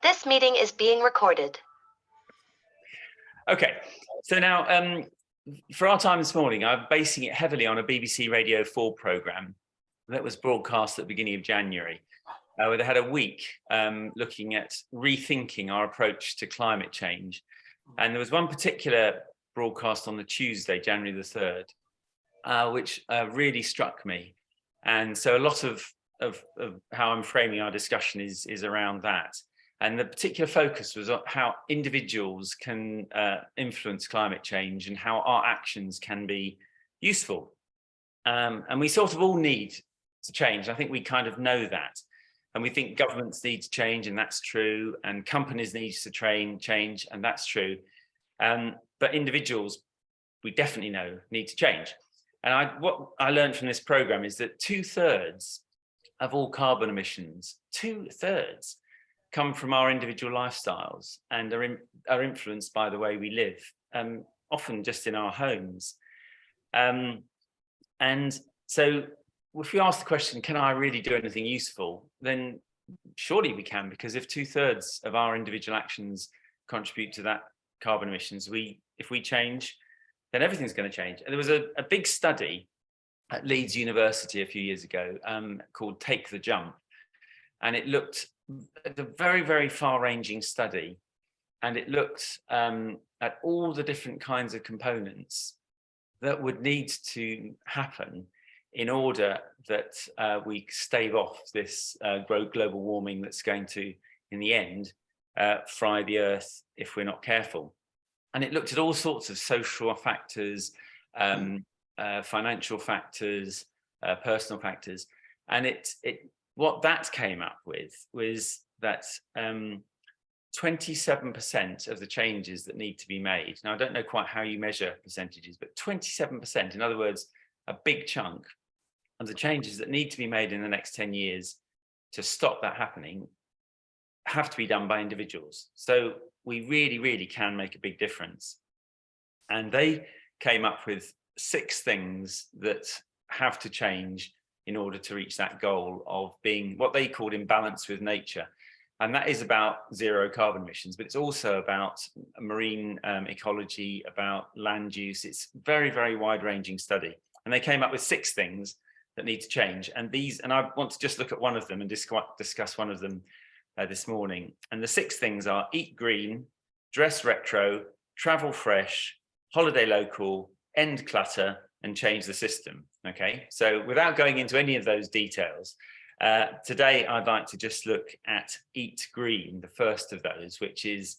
This meeting is being recorded. Okay, so now for our time this morning, I'm basing it heavily on a BBC Radio 4 programme that was broadcast at the beginning of January, where they had a week looking at rethinking our approach to climate change. And there was one particular broadcast on the Tuesday, January the 3rd, which really struck me. And so a lot of how I'm framing our discussion is around that. And the particular focus was on how individuals can influence climate change and how our actions can be useful. And we sort of all need to change. I think we kind of know that. And we think governments need to change, and that's true. And companies need to change, and that's true. But individuals, we definitely know, need to change. And what I learned from this programme is that 2/3 of all carbon emissions, 2/3, come from our individual lifestyles and are influenced by the way we live, often just in our homes. And so if we ask the question, can I really do anything useful? Then surely we can, because if 2/3 of our individual actions contribute to that carbon emissions, if we change, then everything's going to change. And there was a big study at Leeds University a few years ago called Take the Jump. And it looked at a very, very far-ranging study. And it looked at all the different kinds of components that would need to happen in order that we stave off this global warming that's going to, in the end, fry the earth if we're not careful. And it looked at all sorts of social factors, financial factors, personal factors. And what that came up with was that 27% of the changes that need to be made. Now, I don't know quite how you measure percentages, but 27%, in other words, a big chunk of the changes that need to be made in the next 10 years to stop that happening have to be done by individuals. So we really, really can make a big difference. And they came up with 6 things that have to change in order to reach that goal of being what they called in balance with nature. And that is about zero carbon emissions, but it's also about marine ecology, about land use. It's very, very wide-ranging study. And they came up with 6 things that need to change. And I want to just look at one of them and discuss one of them this morning. And the 6 things are eat green, dress retro, travel fresh, holiday local, end clutter, and change the system. Okay, so without going into any of those details, today I'd like to just look at eat green, the first of those, which is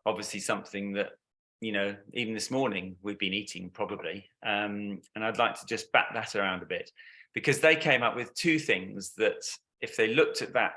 obviously something that, you know, even this morning we've been eating probably. And I'd like to just bat that around a bit, because they came up with 2 things that, if they looked at that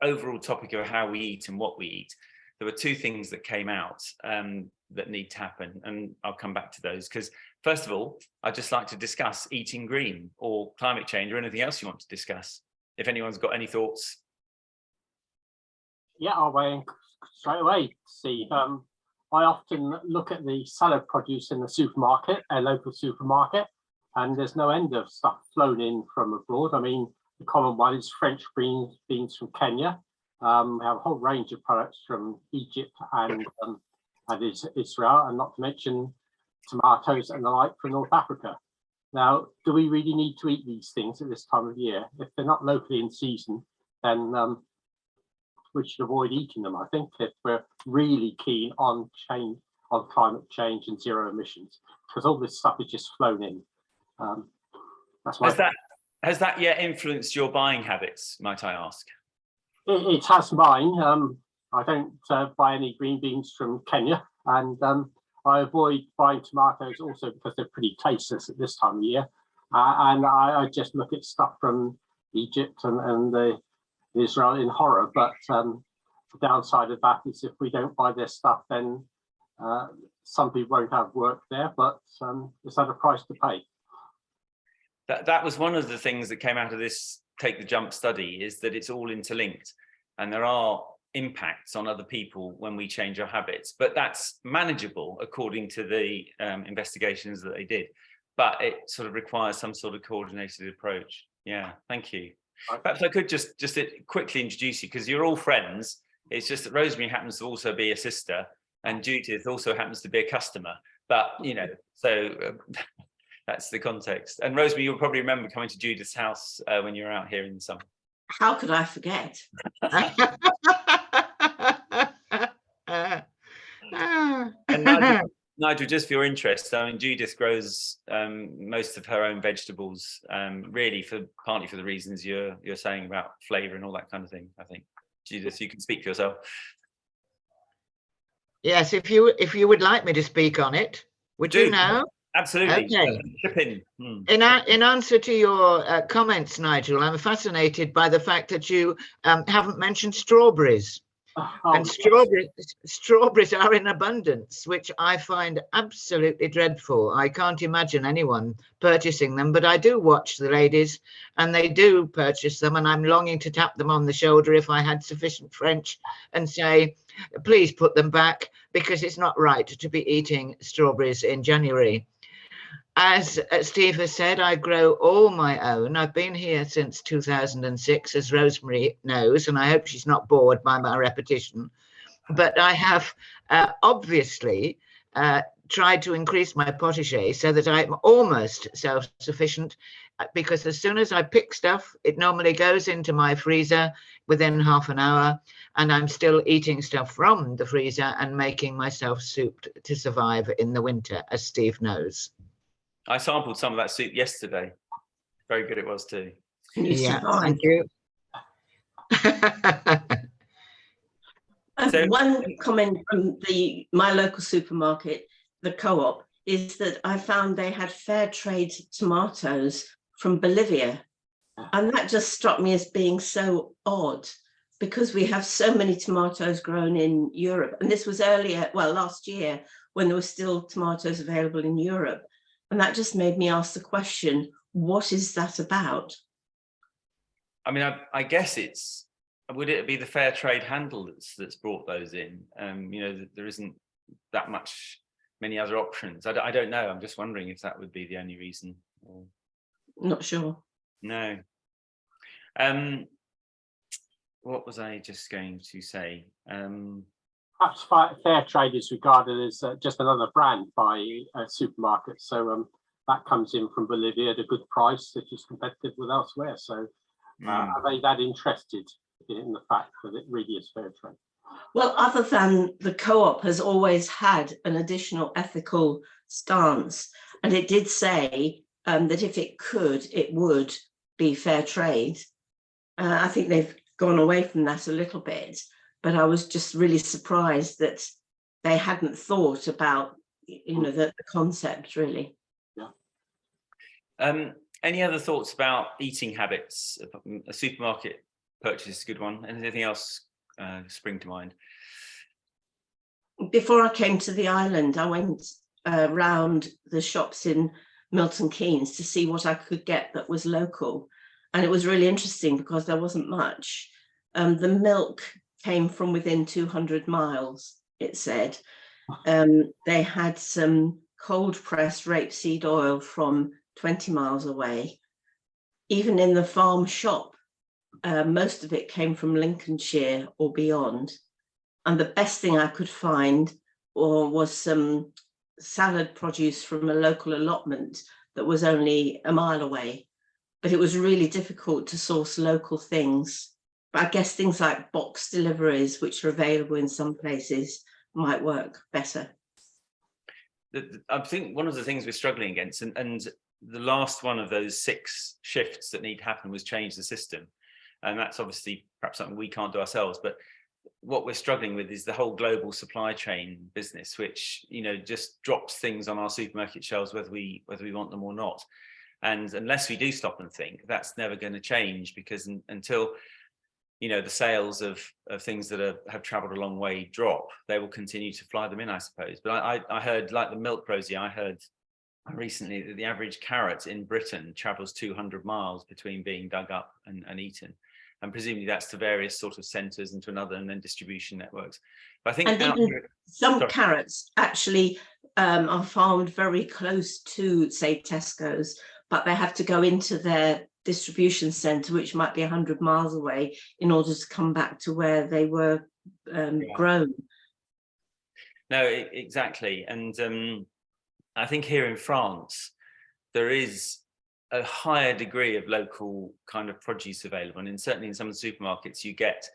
overall topic of how we eat and what we eat, there were 2 things that came out that need to happen. And I'll come back to those, because first of all, I'd just like to discuss eating green or climate change or anything else you want to discuss. If anyone's got any thoughts. Yeah, I'll weigh in straight away, Steve. I often look at the salad produce in the supermarket, a local supermarket, and there's no end of stuff flown in from abroad. I mean, the common one is French beans from Kenya. We have a whole range of products from Egypt and Israel, and not to mention tomatoes and the like from North Africa. Now, do we really need to eat these things at this time of year? If they're not locally in season, then we should avoid eating them, I think, if we're really keen on climate change and zero emissions, because all this stuff is just flown in. That's my Has that yet influenced your buying habits, might I ask? It has mine. I don't buy any green beans from Kenya, and I avoid buying tomatoes also because they're pretty tasteless at this time of year. And I just look at stuff from Egypt and Israel in horror. But the downside of that is if we don't buy their stuff, then some people won't have work there, but it's at a price to pay. That was one of the things that came out of this Take the Jump study, is that it's all interlinked, and there are impacts on other people when we change our habits, but that's manageable according to the investigations that they did. But it sort of requires some sort of coordinated approach. Yeah, thank you. Perhaps I could just quickly introduce you, because you're all friends. It's just that Rosemary happens to also be a sister, and Judith also happens to be a customer. But so that's the context. And Rosemary, you'll probably remember coming to Judith's house when you were out here in the summer. How could I forget? And Nigel, just for your interest, I mean, Judith grows most of her own vegetables, really partly for the reasons you're saying about flavour and all that kind of thing. I think, Judith, you can speak for yourself. Yes, if you would like me to speak on it, would you now? Absolutely. Okay. Chip in. In answer to your comments, Nigel, I'm fascinated by the fact that you haven't mentioned strawberries. And strawberries are in abundance, which I find absolutely dreadful. I can't imagine anyone purchasing them, but I do watch the ladies and they do purchase them, and I'm longing to tap them on the shoulder if I had sufficient French and say, please put them back, because it's not right to be eating strawberries in January. As Steve has said, I grow all my own. I've been here since 2006, as Rosemary knows, and I hope she's not bored by my repetition. But I have obviously tried to increase my potager so that I'm almost self-sufficient, because as soon as I pick stuff, it normally goes into my freezer within half an hour, and I'm still eating stuff from the freezer and making myself soup to survive in the winter, as Steve knows. I sampled some of that soup yesterday. Very good it was too. Yeah, thank you. So, one comment from my local supermarket, the Co-op, is that I found they had fair trade tomatoes from Bolivia. And that just struck me as being so odd, because we have so many tomatoes grown in Europe. And this was last year, when there were still tomatoes available in Europe. And that just made me ask the question, what is that about? I mean, I guess would it be the fair trade handle that's brought those in? There isn't that many other options. I don't know. I'm just wondering if that would be the only reason. Not sure. No. What was I just going to say? Perhaps fair trade is regarded as just another brand by supermarkets. So that comes in from Bolivia at a good price, which is competitive with elsewhere. So are they that interested in the fact that it really is fair trade? Well, other than the Co-op has always had an additional ethical stance, and it did say that if it could, it would be fair trade. I think they've gone away from that a little bit. But I was just really surprised that they hadn't thought about, the concept really. Yeah. Any other thoughts about eating habits? A supermarket purchase is a good one. Anything else spring to mind? Before I came to the island, I went round the shops in Milton Keynes to see what I could get that was local. And it was really interesting because there wasn't much. The milk came from within 200 miles, it said. They had some cold pressed rapeseed oil from 20 miles away. Even in the farm shop, most of it came from Lincolnshire or beyond. And the best thing I could find was some salad produce from a local allotment that was only a mile away. But it was really difficult to source local things. But I guess things like box deliveries, which are available in some places, might work better. I think one of the things we're struggling against, and the last one of those 6 shifts that need to happen was change the system. And that's obviously perhaps something we can't do ourselves. But what we're struggling with is the whole global supply chain business, which, just drops things on our supermarket shelves, whether we want them or not. And unless we do stop and think, that's never going to change, because until the sales of things that have traveled a long way drop, they will continue to fly them in, I suppose. But I heard, like the milk, Rosie, I heard recently that the average carrot in Britain travels 200 miles between being dug up and eaten. And presumably that's to various sort of centres and to another, and then distribution networks. But I think some carrots actually are farmed very close to, say, Tesco's, but they have to go into their distribution centre, which might be 100 miles away, in order to come back to where they were grown. No, exactly. And I think here in France, there is a higher degree of local kind of produce available. And certainly in some of the supermarkets, you get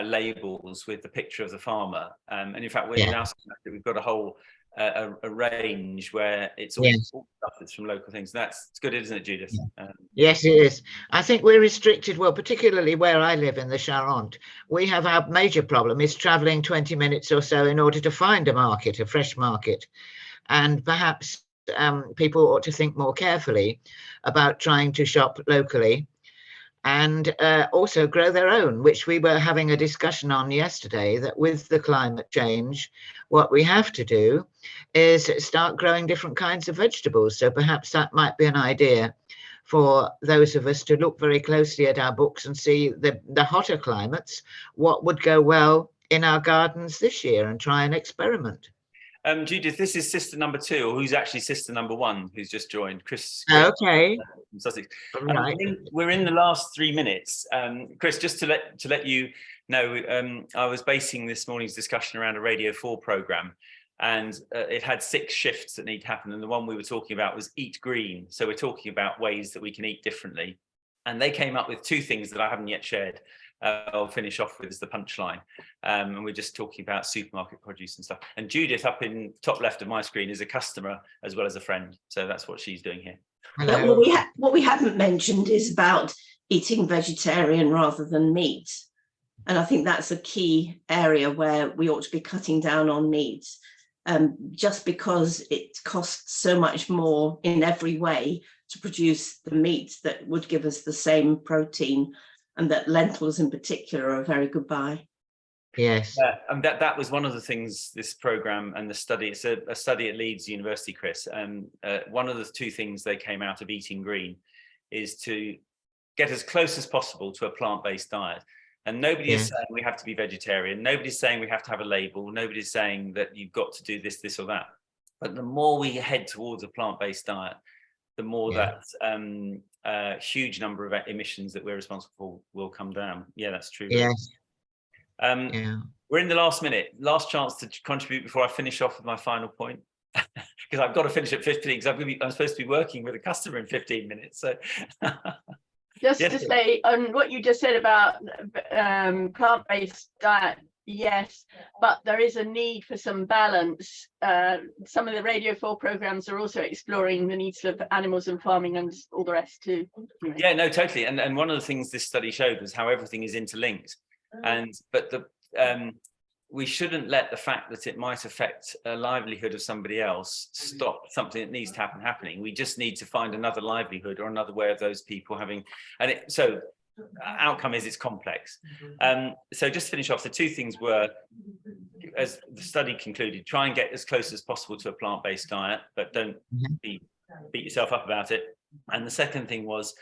labels with the picture of the farmer. And in fact, we've got a whole a range where it's all stuff that's from local things. It's good, isn't it, Judith? Yes, it is. I think we're restricted, well, particularly where I live in the Charente. We have our major problem is travelling 20 minutes or so in order to find a market, a fresh market. And perhaps people ought to think more carefully about trying to shop locally and also grow their own, which we were having a discussion on yesterday, that with the climate change, what we have to do is start growing different kinds of vegetables. So perhaps that might be an idea for those of us to look very closely at our books and see the hotter climates, what would go well in our gardens this year, and try and experiment. Judith, this is sister number 2, or who's actually sister number 1, who's just joined, Chris. Okay. From Sussex. Right. We're in the last 3 minutes. Chris, just to let you know, I was basing this morning's discussion around a Radio 4 programme, and it had 6 shifts that need to happen. And the one we were talking about was eat green. So we're talking about ways that we can eat differently. And they came up with 2 things that I haven't yet shared. I'll finish off with as the punchline. And we're just talking about supermarket produce and stuff. And Judith, up in top left of my screen, is a customer as well as a friend. So that's what she's doing here. What we haven't mentioned is about eating vegetarian rather than meat. And I think that's a key area where we ought to be cutting down on meat. Just because it costs so much more in every way to produce the meat that would give us the same protein, and that lentils in particular are a very good buy. Yes. And that was one of the things this programme and the study, it's a study at Leeds University, Chris. One of the 2 things they came out of eating green is to get as close as possible to a plant-based diet. And nobody is saying we have to be vegetarian. Nobody's saying we have to have a label. Nobody's saying that you've got to do this, or that. But the more we head towards a plant-based diet, the more that huge number of emissions that we're responsible for will come down. Yeah, that's true. Yes. We're in the last minute. Last chance to contribute before I finish off with my final point. Because I've got to finish at 15, because I'm supposed to be working with a customer in 15 minutes. So just to say on what you just said about plant-based diet, yes, but there is a need for some balance. Some of the Radio 4 programs are also exploring the needs of animals and farming and all the rest too. Yeah, no, totally. And one of the things this study showed was how everything is interlinked. But we shouldn't let the fact that it might affect a livelihood of somebody else stop something that needs to happen happening. We just need to find another livelihood or another way of those people having, so outcome is it's complex. So just to finish off, the 2 things were, as the study concluded, try and get as close as possible to a plant-based diet, but don't beat yourself up about it. And the second thing was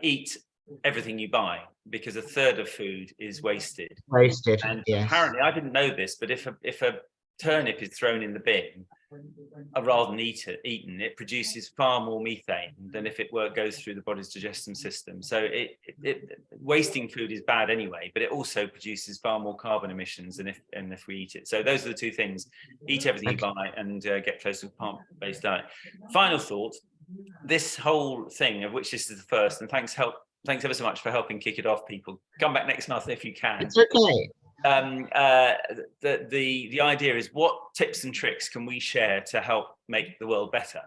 eat everything you buy, because 1/3 of food is wasted. And apparently, I didn't know this, but if a turnip is thrown in the bin rather than eaten, it produces far more methane than if it goes through the body's digestive system. So wasting food is bad anyway, but it also produces far more carbon emissions than if we eat it. So those are the 2 things: eat everything you buy and get close to a plant-based diet. Final thought: this whole thing, of which this is the first, and thanks ever so much for helping kick it off, people. Come back next month if you can. It's okay. The idea is, what tips and tricks can we share to help make the world better?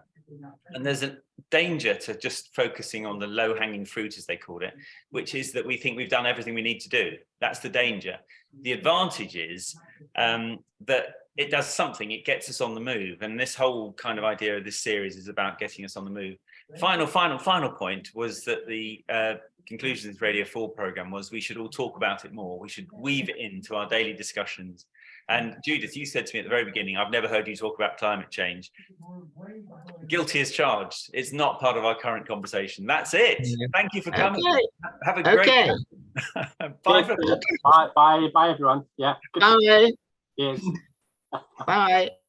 And there's a danger to just focusing on the low-hanging fruit, as they call it, which is that we think we've done everything we need to do. That's the danger. The advantage is that it does something, it gets us on the move. And this whole kind of idea of this series is about getting us on the move. Final point was that the conclusion of this Radio 4 programme was we should all talk about it more. We should weave it into our daily discussions. And Judith, you said to me at the very beginning, I've never heard you talk about climate change. Guilty as charged. It's not part of our current conversation. That's it. Thank you for coming. Okay. Have a great day. Bye, bye, everyone. Yeah. Bye. Cheers. Bye.